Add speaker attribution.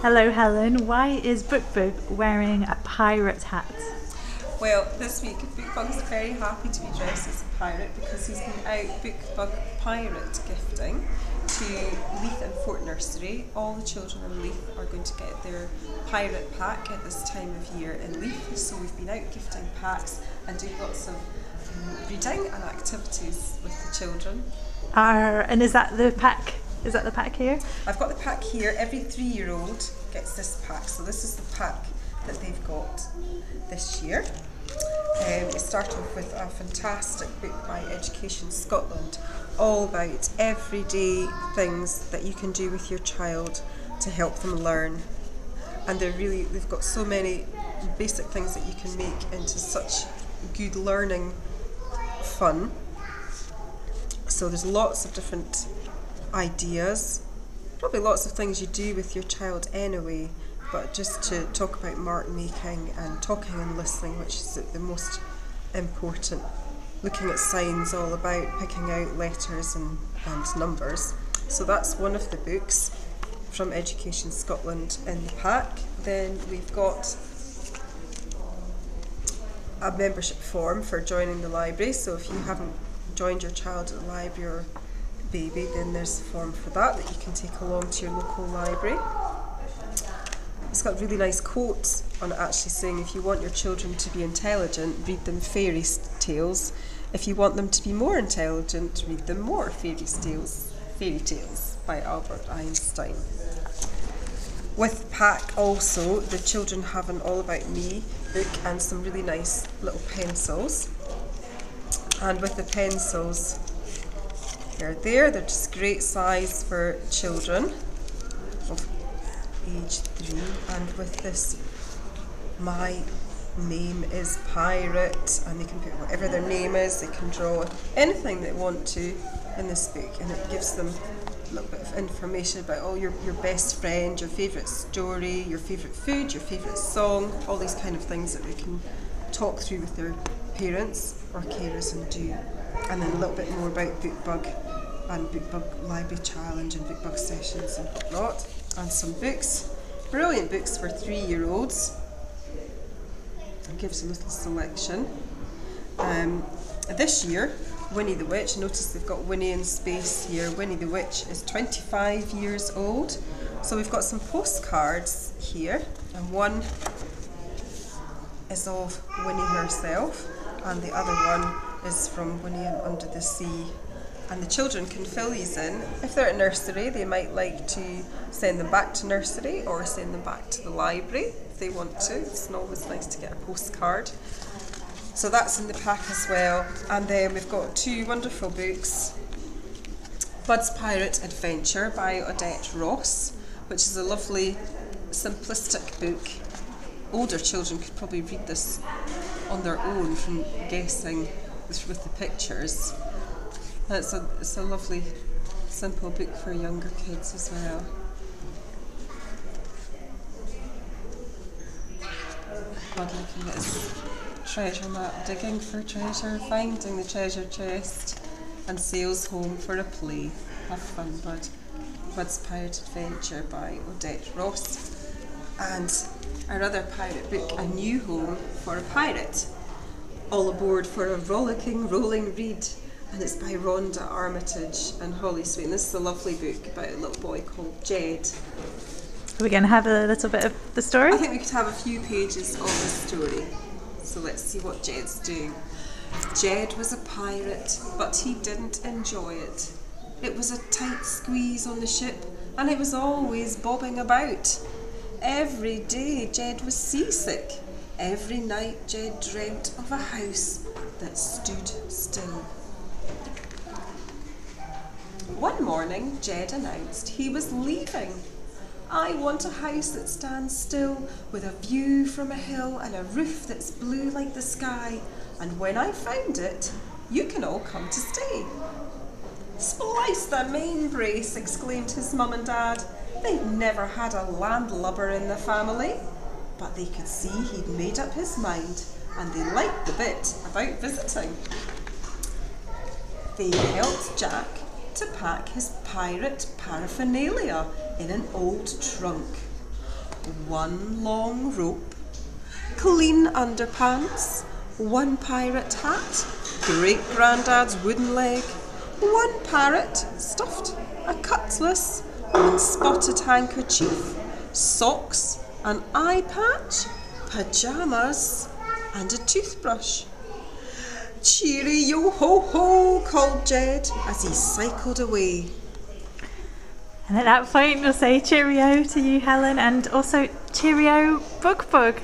Speaker 1: Hello Helen, why is Bookbug wearing a pirate hat?
Speaker 2: Well, this week Bookbug is very happy to be dressed as a pirate because he's been out Bookbug pirate gifting to Leith and Fort Nursery. All the children in Leith are going to get their pirate pack at this time of year in Leith, so we've been out gifting packs and doing lots of reading and activities with the children.
Speaker 1: And is that the pack? Is that the pack here?
Speaker 2: I've got the pack here. Every 3-year-old gets this pack, so this is the pack that they've got this year. We start off with a fantastic book by Education Scotland, all about everyday things that you can do with your child to help them learn. And they've got so many basic things that you can make into such good learning fun. So there's lots of different ideas, probably lots of things you do with your child anyway, but just to talk about mark making and talking and listening, which is the most important. Looking at signs, all about picking out letters and numbers. So that's one of the books from Education Scotland in the pack. Then we've got a membership form for joining the library, so if you haven't joined your child at the library or baby, then there's a form for that you can take along to your local library. It's got really nice quotes on it actually saying if you want your children to be intelligent, read them fairy tales. If you want them to be more intelligent, read them more fairy tales by Albert Einstein. With the pack also, the children have an All About Me book and some really nice little pencils. And with the pencils, they're just great size for children of age 3. And with this, my name is Pirate, and they can put whatever their name is, they can draw anything they want to in this book, and it gives them a little bit of information about your best friend, your favourite story, your favourite food, your favourite song, all these kind of things that they can talk through with their parents or carers and do. And then a little bit more about Bookbug and Bookbug Library Challenge and Bookbug sessions and whatnot. And some books, brilliant books for 3-year-olds. It gives a little selection. This year, Winnie the Witch, notice they've got Winnie in space here. Winnie the Witch is 25 years old. So we've got some postcards here, and one is of Winnie herself, and the other one is from Winnie and Under the Sea. And the children can fill these in. If they're at nursery, they might like to send them back to nursery or send them back to the library if they want to. It's always nice to get a postcard. So that's in the pack as well. And then we've got 2 wonderful books. Bud's Pirate Adventure by Odette Ross, which is a lovely simplistic book. Older children could probably read this on their own from guessing with the pictures. It's a lovely, simple book for younger kids as well. God, looking at his treasure map, digging for treasure, finding the treasure chest, and sails home for a play. Have fun, Bud. Bud's Pirate Adventure by Odette Ross. And our other pirate book, A New Home for a Pirate. All aboard for a rollicking, rolling read. And it's by Rhonda Armitage and Holly Swain. This is a lovely book about a little boy called Jed.
Speaker 1: Are we going to have a little bit of the story?
Speaker 2: I think we could have a few pages of the story. So let's see what Jed's doing. Jed was a pirate, but he didn't enjoy it. It was a tight squeeze on the ship, and it was always bobbing about. Every day Jed was seasick. Every night Jed dreamt of a house that stood still. One morning, Jed announced he was leaving. I want a house that stands still, with a view from a hill and a roof that's blue like the sky. And when I've found it, you can all come to stay. Splice the main brace, exclaimed his mum and dad. They'd never had a landlubber in the family. But they could see he'd made up his mind, and they liked the bit about visiting. They helped Jack to pack his pirate paraphernalia in an old trunk. one long rope, clean underpants, one pirate hat, great-granddad's wooden leg, one parrot stuffed, a cutlass, one spotted handkerchief, socks, an eye patch, pyjamas, and a toothbrush. Cheery yo ho ho, called Jed as he cycled away.
Speaker 1: And at that point, we'll say cheerio to you, Helen, and also cheerio, Bookbug.